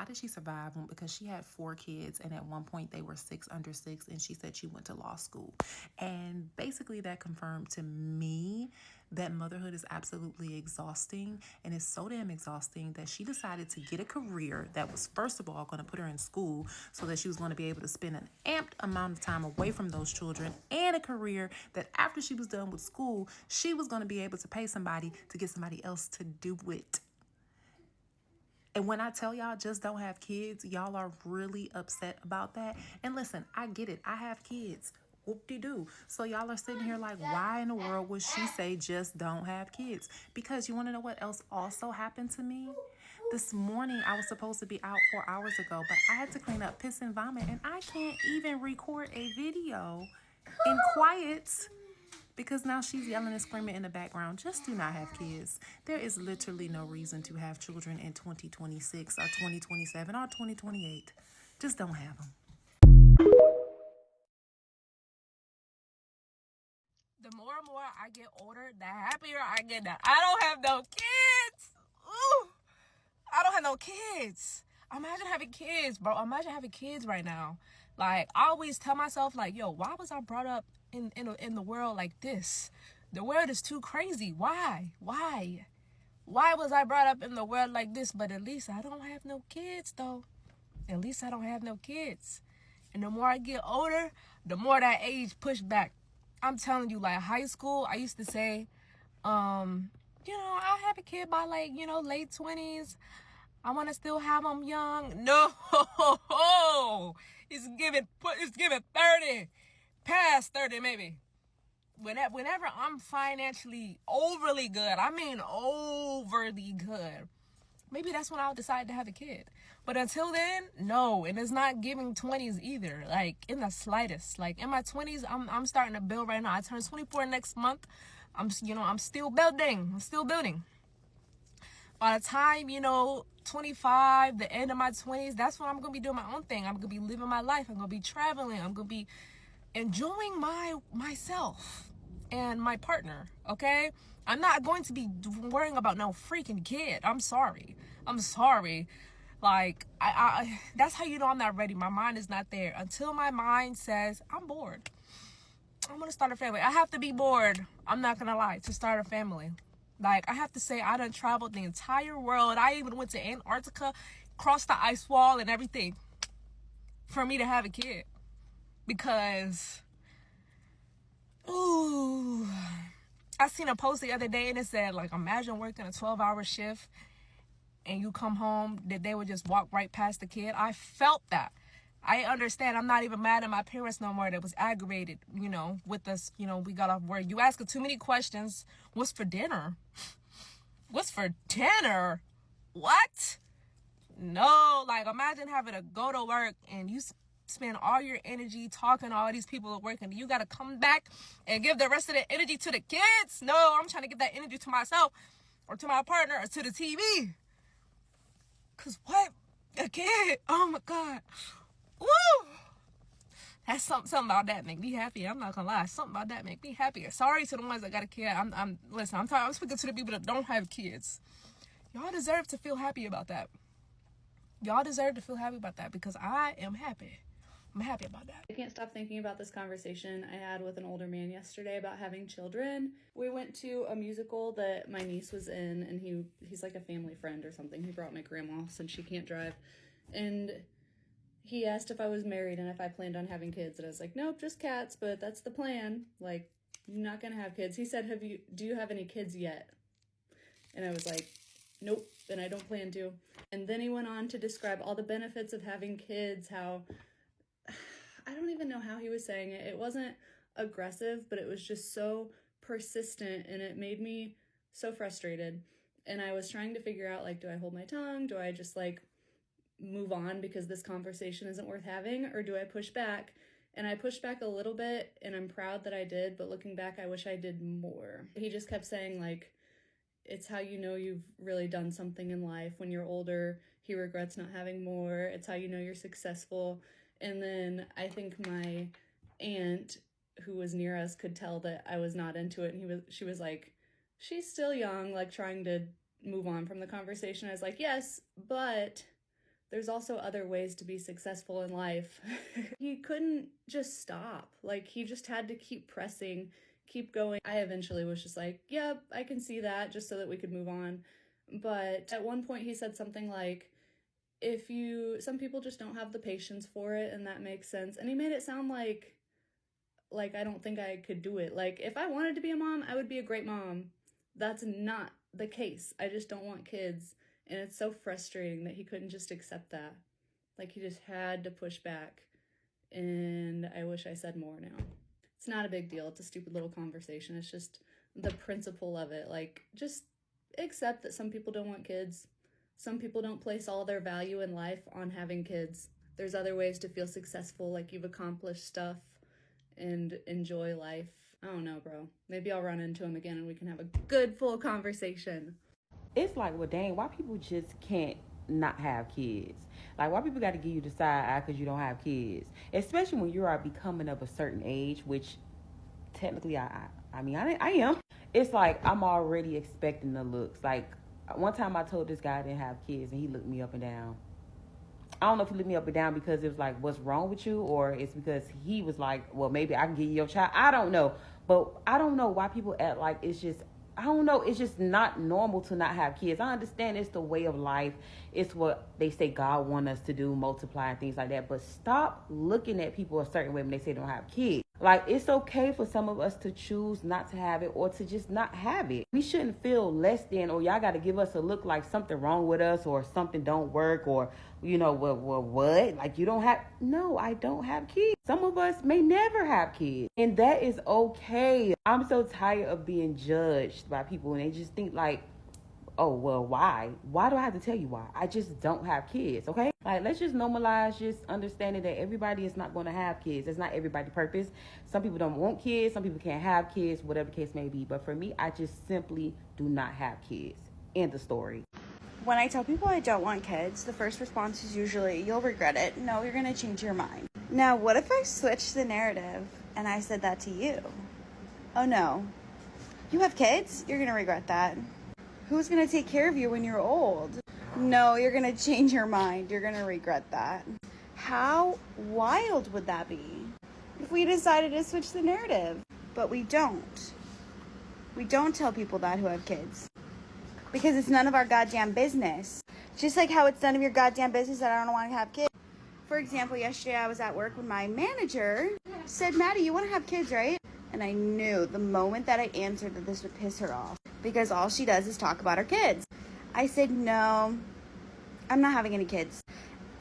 how did she survive? Because she had 4 kids, and at one point they were 6 under 6, and she said she went to law school. And basically that confirmed to me that motherhood is absolutely exhausting, and it's so damn exhausting that she decided to get a career that was, first of all, going to put her in school so that she was going to be able to spend an amped amount of time away from those children, and a career that after she was done with school, she was going to be able to pay somebody to get somebody else to do it. And when I tell y'all just don't have kids, y'all are really upset about that. And listen, I get it. I have kids. Whoop-de-doo. So y'all are sitting here like, why in the world would she say just don't have kids? Because you want to know what else also happened to me? This morning, I was supposed to be out 4 hours ago, but I had to clean up piss and vomit, and I can't even record a video in quiet because now she's yelling and screaming in the background. Just do not have kids. There is literally no reason to have children in 2026 or 2027 or 2028. Just don't have them. The more and more I get older, the happier I get that I don't have no kids. Ooh, I don't have no kids. Imagine having kids, bro. Imagine having kids right now. Like, I always tell myself, like, yo, why was I brought up in the world like this? The world is too crazy. Why was I brought up in the world like this? But at least I don't have no kids, though. At least I don't have no kids. And the more I get older, the more that age push back. I'm telling you, like, high school, I used to say, I'll have a kid by, like, late 20s. I want to still have them young. No, it's giving 30, past 30 maybe. Whenever I'm financially overly good, I mean overly good, maybe that's when I'll decide to have a kid. But until then, no. And it's not giving 20s either, like, in the slightest. Like, in my 20s, I'm starting to build right now. I turn 24 next month. I'm still building. By the time, 25, the end of my 20s, that's when I'm going to be doing my own thing. I'm going to be living my life. I'm going to be traveling. I'm going to be enjoying myself and my partner, okay? I'm not going to be worrying about no freaking kid. I'm sorry. Like, I that's how you know I'm not ready. My mind is not there. Until my mind says, I'm bored, I'm going to start a family. I have to be bored, I'm not going to lie, to start a family. Like, I have to say, I done traveled the entire world. I even went to Antarctica, crossed the ice wall and everything for me to have a kid. Because, ooh, I seen a post the other day and it said, like, imagine working a 12-hour shift and you come home, that they would just walk right past the kid. I felt that. I understand. I'm not even mad at my parents no more that was aggravated, with us. We got off work. You ask too many questions. What's for dinner? What? No, like, imagine having to go to work and you spend all your energy talking to all these people at work, and you got to come back and give the rest of the energy to the kids. No, I'm trying to give that energy to myself or to my partner or to the TV. Because what? A kid? Oh, my God. Woo! That's something about that make me happy. I'm not gonna lie. Something about that make me happier. Sorry to the ones that got a kid. I'm speaking to the people that don't have kids. Y'all deserve to feel happy about that. Because I am happy. I'm happy about that. I can't stop thinking about this conversation I had with an older man yesterday about having children. We went to a musical that my niece was in, and he's like a family friend or something. He brought my grandma since she can't drive. And he asked if I was married and if I planned on having kids. And I was like, nope, just cats, but that's the plan. Like, you're not gonna have kids. He said, do you have any kids yet? And I was like, nope, and I don't plan to. And then he went on to describe all the benefits of having kids, how, I don't even know how he was saying it. It wasn't aggressive, but it was just so persistent, and it made me so frustrated. And I was trying to figure out, like, do I hold my tongue? Do I just, like, move on because this conversation isn't worth having? Or do I push back? And I pushed back a little bit, and I'm proud that I did, but looking back, I wish I did more. He just kept saying, like, it's how you know you've really done something in life. When you're older, he regrets not having more. It's how you know you're successful. And then I think my aunt, who was near us, could tell that I was not into it. And she was like, she's still young, like, trying to move on from the conversation. I was like, yes, but there's also other ways to be successful in life. He couldn't just stop. Like, he just had to keep pressing, keep going. I eventually was just like, yep, I can see that, just so that we could move on. But at one point he said something like, some people just don't have the patience for it, and that makes sense. And he made it sound like I don't think I could do it. Like, if I wanted to be a mom, I would be a great mom. That's not the case. I just don't want kids. And it's so frustrating that he couldn't just accept that. Like, he just had to push back. And I wish I said more now. It's not a big deal. It's a stupid little conversation. It's just the principle of it. Like, just accept that some people don't want kids. Some people don't place all their value in life on having kids. There's other ways to feel successful, like you've accomplished stuff and enjoy life. I don't know, bro. Maybe I'll run into him again and we can have a good, full conversation. It's like, well, dang, why people just can't not have kids? Like, why people got to give you the side eye because you don't have kids? Especially when you are becoming of a certain age, which technically I am. It's like I'm already expecting the looks. Like, one time I told this guy I didn't have kids, and he looked me up and down. I don't know if he looked me up and down because it was like, what's wrong with you? Or it's because he was like, well, maybe I can give you your child. I don't know. But I don't know why people act like it's just, I don't know. It's just not normal to not have kids. I understand it's the way of life. It's what they say God wants us to do, multiply and things like that. But stop looking at people a certain way when they say they don't have kids. Like, it's okay for some of us to choose not to have it or to just not have it. We shouldn't feel less than, or y'all got to give us a look like something wrong with us or something don't work or, you know, what? Like, you don't have, no, I don't have kids. Some of us may never have kids, and that is okay. I'm so tired of being judged by people, and they just think like, oh, well, why? Why do I have to tell you why? I just don't have kids, okay? Like, let's just normalize just understanding that everybody is not going to have kids. It's not everybody's purpose. Some people don't want kids. Some people can't have kids, whatever the case may be. But for me, I just simply do not have kids. End of story. When I tell people I don't want kids, the first response is usually, you'll regret it. No, you're going to change your mind. Now, what if I switch the narrative and I said that to you? Oh, no. You have kids? You're going to regret that. Who's going to take care of you when you're old? No, you're going to change your mind. You're going to regret that. How wild would that be if we decided to switch the narrative? But we don't. We don't tell people that who have kids. Because it's none of our goddamn business. Just like how it's none of your goddamn business that I don't want to have kids. For example, yesterday I was at work when my manager said, Maddie, you want to have kids, right? And I knew the moment that I answered that this would piss her off. Because all she does is talk about her kids. I said, no, I'm not having any kids.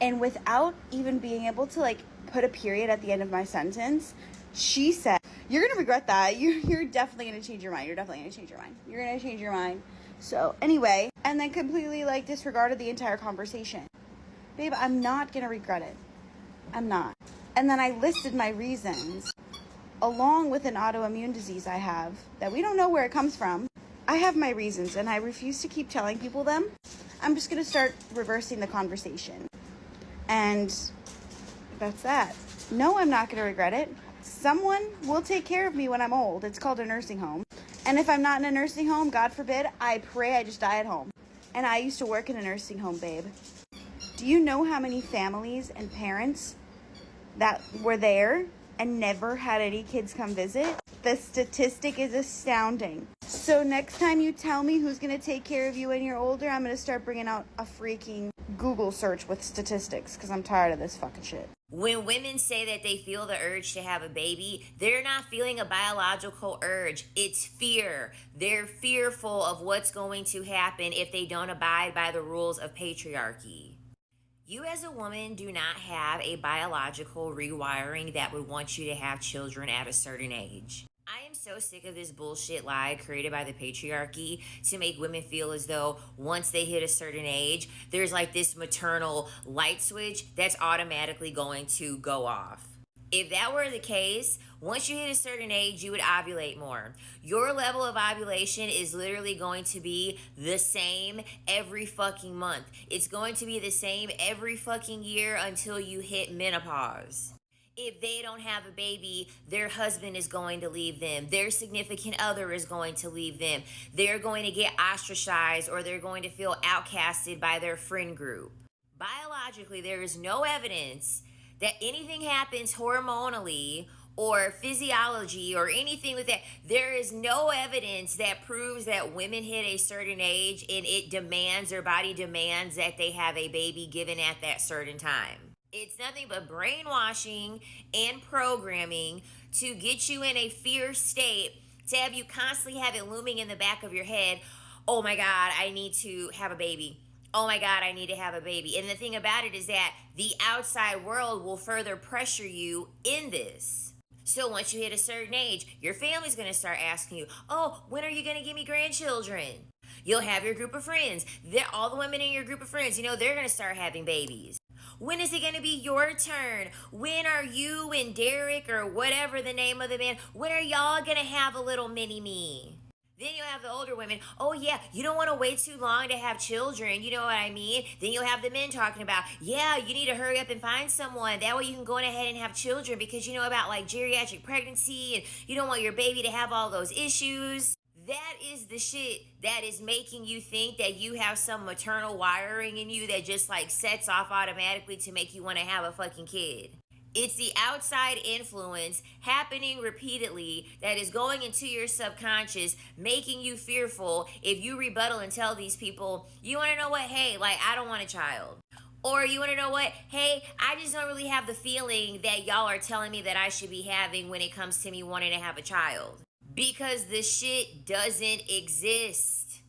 And without even being able to like put a period at the end of my sentence, she said, you're going to regret that. You're definitely going to change your mind. You're definitely going to change your mind. You're going to change your mind. So anyway, and then completely like disregarded the entire conversation. Babe, I'm not going to regret it. I'm not. And then I listed my reasons along with an autoimmune disease I have that we don't know where it comes from. I have my reasons and I refuse to keep telling people them. I'm just going to start reversing the conversation. And that's that. No, I'm not going to regret it. Someone will take care of me when I'm old. It's called a nursing home. And if I'm not in a nursing home, God forbid, I pray I just die at home. And I used to work in a nursing home, babe. Do you know how many families and parents that were there and never had any kids come visit? The statistic is astounding. So next time you tell me who's going to take care of you when you're older, I'm going to start bringing out a freaking Google search with statistics because I'm tired of this fucking shit. When women say that they feel the urge to have a baby, they're not feeling a biological urge. It's fear. They're fearful of what's going to happen if they don't abide by the rules of patriarchy. You as a woman do not have a biological rewiring that would want you to have children at a certain age. I am so sick of this bullshit lie created by the patriarchy to make women feel as though once they hit a certain age, there's like this maternal light switch that's automatically going to go off. If that were the case, once you hit a certain age, you would ovulate more. Your level of ovulation is literally going to be the same every fucking month. It's going to be the same every fucking year until you hit menopause. If they don't have a baby, their husband is going to leave them. Their significant other is going to leave them. They're going to get ostracized or they're going to feel outcasted by their friend group. Biologically, there is no evidence that anything happens hormonally or physiology or anything with that. There is no evidence that proves that women hit a certain age and it demands, their body demands that they have a baby given at that certain time. It's nothing but brainwashing and programming to get you in a fear state, to have you constantly have it looming in the back of your head. Oh my God, I need to have a baby. Oh my God, I need to have a baby. And the thing about it is that the outside world will further pressure you in this. So once you hit a certain age, your family's going to start asking you, oh, when are you going to give me grandchildren? You'll have your group of friends. All the women in your group of friends, they're going to start having babies. When is it going to be your turn? When are you and Derek, or whatever the name of the man, when are y'all going to have a little mini me? Then you'll have the older women, oh yeah, you don't want to wait too long to have children, you know what I mean? Then you'll have the men talking about, yeah, you need to hurry up and find someone. That way you can go on ahead and have children because you know about like geriatric pregnancy and you don't want your baby to have all those issues. That is the shit that is making you think that you have some maternal wiring in you that just like sets off automatically to make you want to have a fucking kid. It's the outside influence happening repeatedly that is going into your subconscious, making you fearful. If you rebuttal and tell these people, you want to know what? Hey, like, I don't want a child. Or you want to know what? Hey, I just don't really have the feeling that y'all are telling me that I should be having when it comes to me wanting to have a child. Because the shit doesn't exist.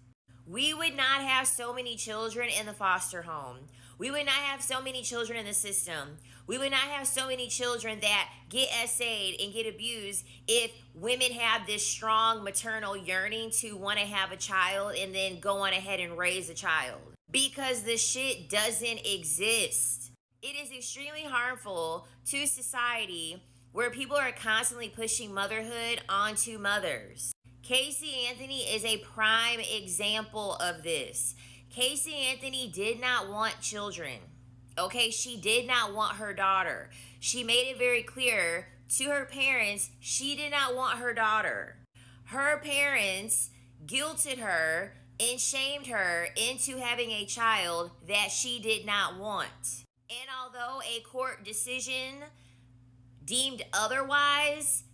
We would not have so many children in the foster home. We would not have so many children in the system. We would not have so many children that get SA'd and get abused if women have this strong maternal yearning to want to have a child and then go on ahead and raise a child. Because the shit doesn't exist. It is extremely harmful to society where people are constantly pushing motherhood onto mothers. Casey Anthony is a prime example of this. Casey Anthony did not want children. Okay, she did not want her daughter. She made it very clear to her parents she did not want her daughter. Her parents guilted her and shamed her into having a child that she did not want. And although a court decision deemed otherwise,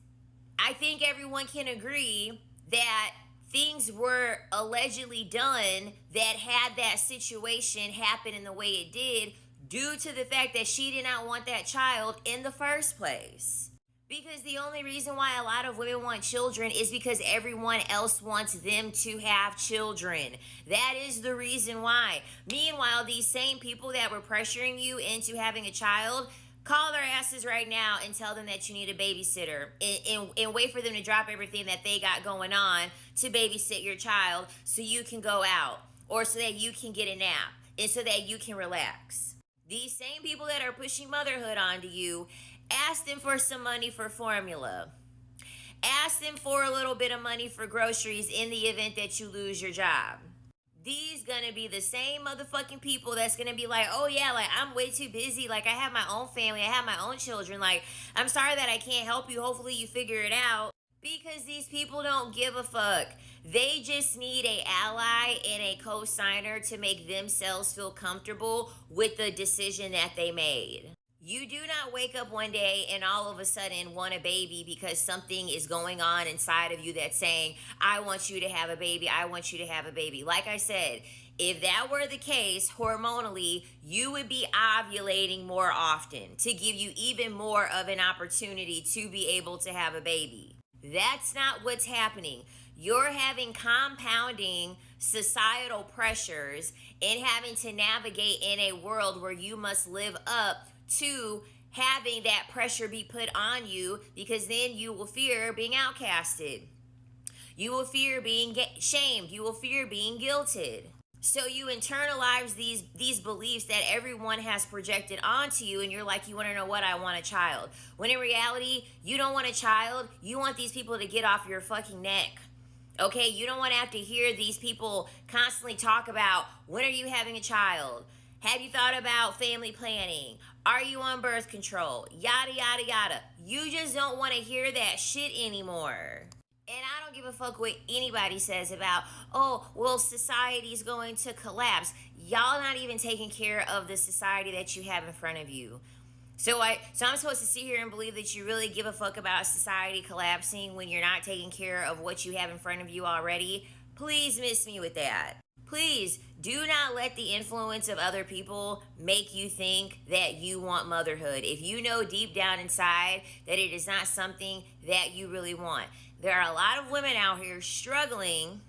I think everyone can agree that things were allegedly done that had that situation happen in the way it did due to the fact that she did not want that child in the first place. Because the only reason why a lot of women want children is because everyone else wants them to have children. That is the reason why. Meanwhile, these same people that were pressuring you into having a child, call their asses right now and tell them that you need a babysitter and wait for them to drop everything that they got going on to babysit your child so you can go out or so that you can get a nap and so that you can relax. These same people that are pushing motherhood onto you, ask them for some money for formula. Ask them for a little bit of money for groceries in the event that you lose your job. These gonna be the same motherfucking people that's gonna be like, oh yeah, like I'm way too busy, like I have my own family, I have my own children, like I'm sorry that I can't help you, hopefully you figure it out. Because these people don't give a fuck. They just need an ally and a co-signer to make themselves feel comfortable with the decision that they made. You do not wake up one day and all of a sudden want a baby because something is going on inside of you that's saying, I want you to have a baby, I want you to have a baby. Like I said, if that were the case, hormonally, you would be ovulating more often to give you even more of an opportunity to be able to have a baby. That's not what's happening. You're having compounding societal pressures and having to navigate in a world where you must live up to having that pressure be put on you, because then you will fear being outcasted. You will fear being shamed. You will fear being guilted. So you internalize these beliefs that everyone has projected onto you, and you're like, you want to know what? I want a child. When in reality, you don't want a child. You want these people to get off your fucking neck. Okay? You don't want to have to hear these people constantly talk about, when are you having a child? Have you thought about family planning? Are you on birth control? Yada, yada, yada. You just don't want to hear that shit anymore. And I don't give a fuck what anybody says about, oh, well, society's going to collapse. y'all not even taking care of the society that you have in front of you. So I'm supposed to sit here and believe that you really give a fuck about society collapsing when you're not taking care of what you have in front of you already? Please miss me with that. Please do not let the influence of other people make you think that you want motherhood. If you know deep down inside that it is not something that you really want. There are a lot of women out here struggling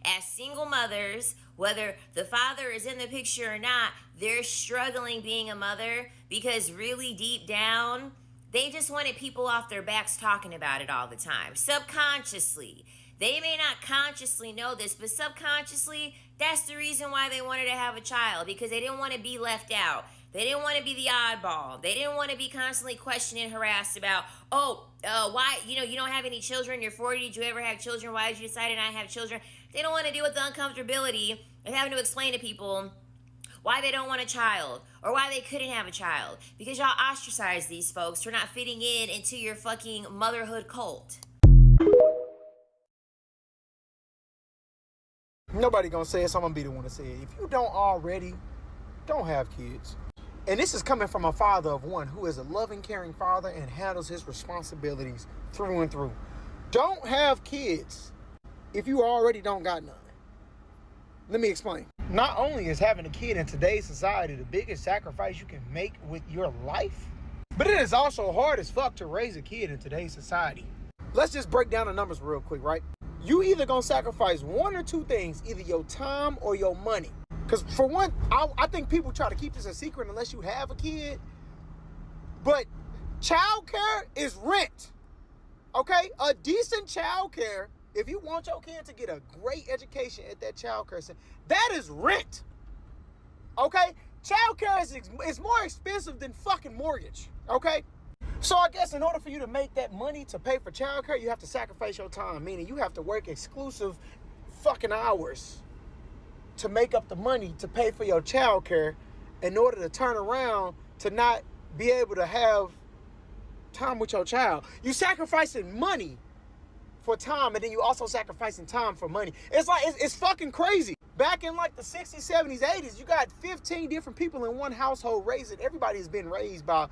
as single mothers, whether the father is in the picture or not. They're struggling being a mother because really deep down, they just wanted people off their backs talking about it all the time, subconsciously. They may not consciously know this, but subconsciously, that's the reason why they wanted to have a child, because they didn't want to be left out. They didn't want to be the oddball. They didn't want to be constantly questioned and harassed about, why, you don't have any children, you're 40, did you ever have children, why did you decide to not have children? They don't want to deal with the uncomfortability of having to explain to people why they don't want a child or why they couldn't have a child, because y'all ostracize these folks for not fitting into your fucking motherhood cult. Nobody gonna say it, so I'm gonna be the one to say it. If you don't already, don't have kids. And this is coming from a father of one who is a loving, caring father and handles his responsibilities through and through. Don't have kids if you already don't got none. Let me explain. Not only is having a kid in today's society the biggest sacrifice you can make with your life, but it is also hard as fuck to raise a kid in today's society. Let's just break down the numbers real quick, right? You either gonna sacrifice one or two things, either your time or your money. Because for one, I think people try to keep this a secret unless you have a kid. But childcare is rent. Okay? A decent childcare, if you want your kid to get a great education at that childcare center, that is rent. Okay? Childcare is more expensive than fucking mortgage. Okay? So I guess in order for you to make that money to pay for childcare, you have to sacrifice your time, meaning you have to work exclusive fucking hours to make up the money to pay for your childcare in order to turn around to not be able to have time with your child. You sacrificing money for time, and then you also sacrificing time for money. It's fucking crazy. Back in like the 60s, 70s, 80s, you got 15 different people in one household raising. Everybody is being raised by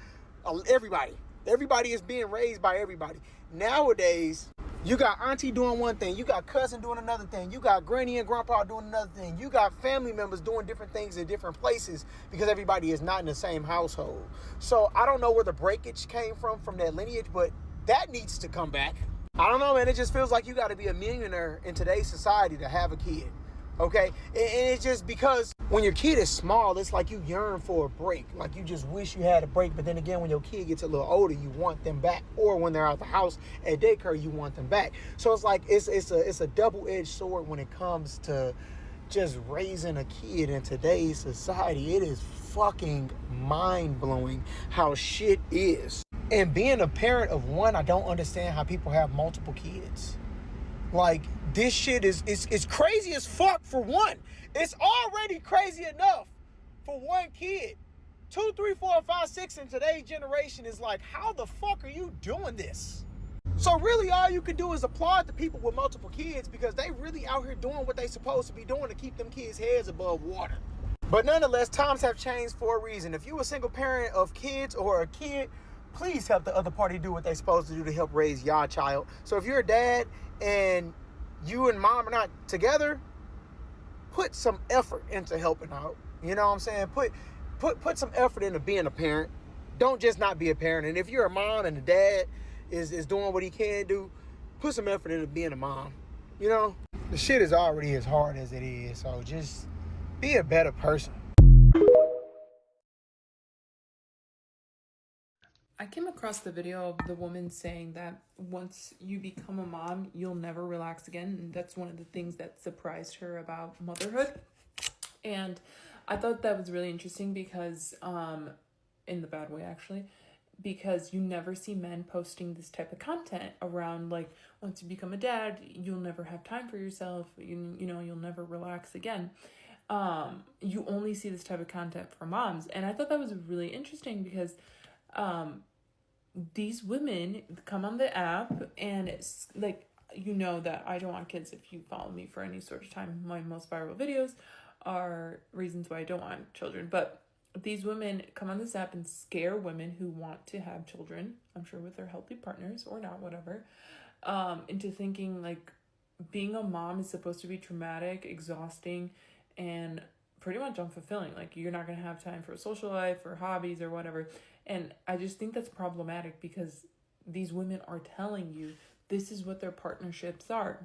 everybody. Everybody is being raised by everybody. Nowadays, you got auntie doing one thing, you got cousin doing another thing, you got granny and grandpa doing another thing, you got family members doing different things in different places because everybody is not in the same household. So I don't know where the breakage came from that lineage, but that needs to come back. I don't know, man. It just feels like you got to be a millionaire in today's society to have a kid. Okay? And it's just because when your kid is small, it's like you yearn for a break. Like you just wish you had a break. But then again, when your kid gets a little older, you want them back. Or when they're out the house at daycare, you want them back. So it's like it's a double-edged sword when it comes to just raising a kid in today's society. It is fucking mind-blowing how shit is. And being a parent of one, I don't understand how people have multiple kids. Like, this shit is crazy as fuck for one. It's already crazy enough for one kid. 2, 3, 4, 5, 6 in today's generation is like, how the fuck are you doing this? So really all you can do is applaud the people with multiple kids because they really out here doing what they supposed to be doing to keep them kids' heads above water. But nonetheless, times have changed for a reason. If you a single parent of kids or a kid, please help the other party do what they're supposed to do to help raise your child. So if you're a dad and you and mom are not together, put some effort into helping out. You know what I'm saying? Put some effort into being a parent. Don't just not be a parent. And if you're a mom and the dad is doing what he can do, put some effort into being a mom. You know? The shit is already as hard as it is. So just be a better person. I came across the video of the woman saying that once you become a mom, you'll never relax again. And that's one of the things that surprised her about motherhood. And I thought that was really interesting because, in the bad way actually, because you never see men posting this type of content around like, once you become a dad, you'll never have time for yourself. You know, you'll never relax again. You only see this type of content for moms. And I thought that was really interesting because, these women come on the app and it's like, you know that I don't want kids if you follow me for any sort of time. My most viral videos are reasons why I don't want children. But these women come on this app and scare women who want to have children, I'm sure with their healthy partners or not, whatever, into thinking like being a mom is supposed to be traumatic, exhausting, and pretty much unfulfilling. Like, you're not going to have time for a social life or hobbies or whatever. And I just think that's problematic because these women are telling you this is what their partnerships are.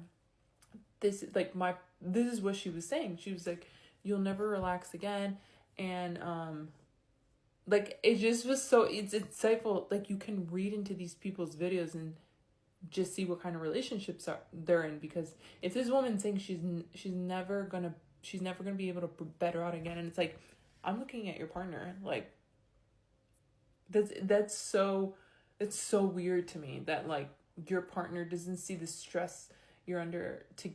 This is what she was saying. She was like, you'll never relax again. And like, it just was so, it's insightful. Like, you can read into these people's videos and just see what kind of relationships they're in. Because if this woman's saying she's never gonna be able to better out again, and it's like, I'm looking at your partner, like, that's so weird to me that like your partner doesn't see the stress you're under to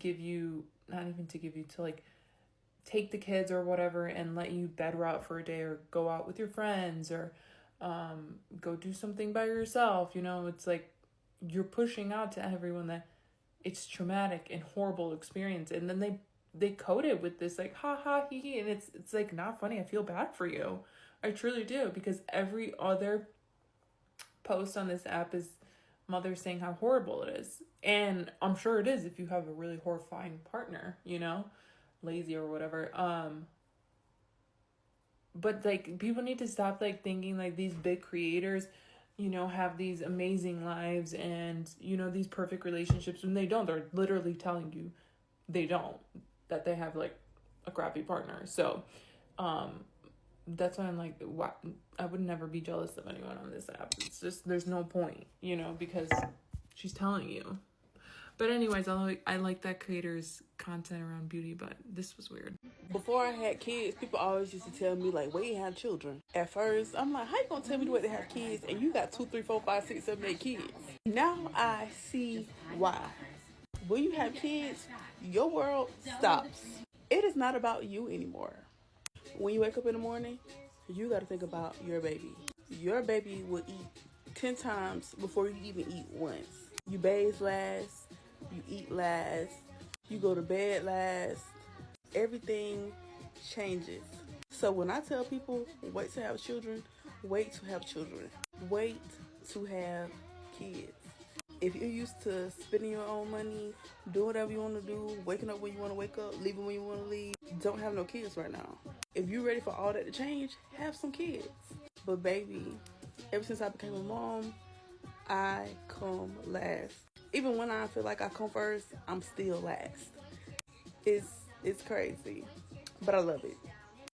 like take the kids or whatever and let you bed rot for a day or go out with your friends or go do something by yourself. You know, it's like you're pushing out to everyone that it's traumatic and horrible experience, and then they code it with this like ha ha hee hee, and it's like not funny. I feel bad for you. I truly do, because every other post on this app is mothers saying how horrible it is. And I'm sure it is if you have a really horrifying partner, you know, lazy or whatever. But like, people need to stop like thinking like these big creators, you know, have these amazing lives and, you know, these perfect relationships when they don't. They're literally telling you they don't, that they have like a crappy partner. So that's why I'm like, I would never be jealous of anyone on this app. It's just, there's no point, you know, because she's telling you. But anyways, I like that creator's content around beauty, but this was weird. Before I had kids, people always used to tell me, like, wait to have children. At first, I'm like, how you gonna tell me to wait to have kids and you got 2, 3, 4, 5, 6, 7, 8 kids? Now I see why. When you have kids, your world stops. It is not about you anymore. When you wake up in the morning, you got to think about your baby. Your baby will eat 10 times before you even eat once. You bathe last, you eat last, you go to bed last. Everything changes. So when I tell people, wait to have children, wait to have children. Wait to have kids. If you're used to spending your own money, doing whatever you want to do, waking up when you want to wake up, leaving when you want to leave, don't have no kids right now. If you're ready for all that to change, have some kids. But baby, ever since I became a mom, I come last. Even when I feel like I come first, I'm still last. It's crazy, but I love it.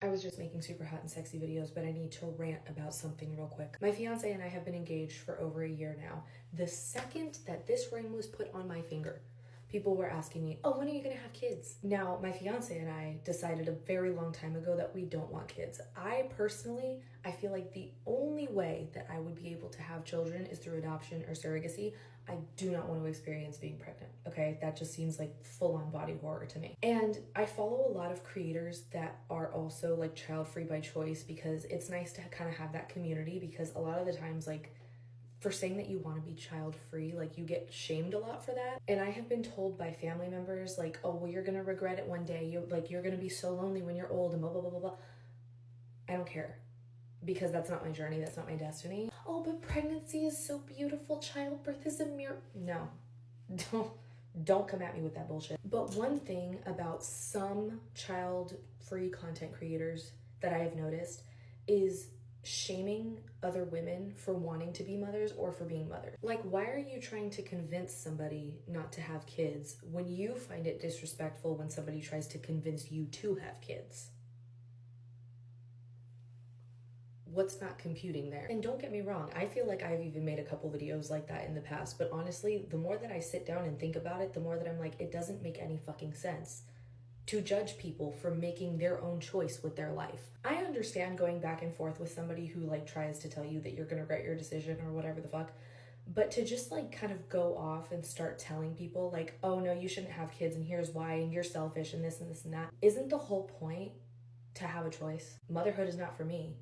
I was just making super hot and sexy videos, but I need to rant about something real quick. My fiance and I have been engaged for over a year now. The second that this ring was put on my finger, people were asking me, oh, when are you gonna have kids? Now, my fiance and I decided a very long time ago that we don't want kids. I feel like the only way that I would be able to have children is through adoption or surrogacy. I do not want to experience being pregnant, okay? That just seems like full-on body horror to me. And I follow a lot of creators that are also like child-free by choice, because it's nice to kind of have that community, because a lot of the times, like, for saying that you want to be child-free, like, you get shamed a lot for that. And I have been told by family members, like, oh, well, you're gonna regret it one day. You're gonna be so lonely when you're old and blah, blah, blah, blah, blah. I don't care, because that's not my journey, that's not my destiny. Oh, but pregnancy is so beautiful, childbirth is a miracle. No, don't come at me with that bullshit. But one thing about some child-free content creators that I have noticed is shaming other women for wanting to be mothers or for being mothers. Like, why are you trying to convince somebody not to have kids when you find it disrespectful when somebody tries to convince you to have kids? What's not computing there? And don't get me wrong, I feel like I've even made a couple videos like that in the past, but honestly, the more that I sit down and think about it, the more that I'm like, it doesn't make any fucking sense to judge people for making their own choice with their life. I understand going back and forth with somebody who like tries to tell you that you're gonna regret your decision or whatever the fuck, but to just like kind of go off and start telling people like, oh no, you shouldn't have kids and here's why, and you're selfish and this and this and that. Isn't the whole point to have a choice? Motherhood is not for me.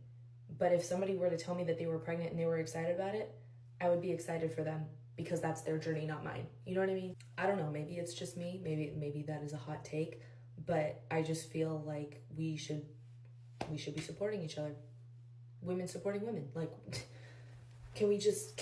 But if somebody were to tell me that they were pregnant and they were excited about it, I would be excited for them, because that's their journey, not mine. You know what I mean? I don't know, maybe it's just me. Maybe that is a hot take. but I just feel like we should be supporting each other. Women supporting women. Like, can we just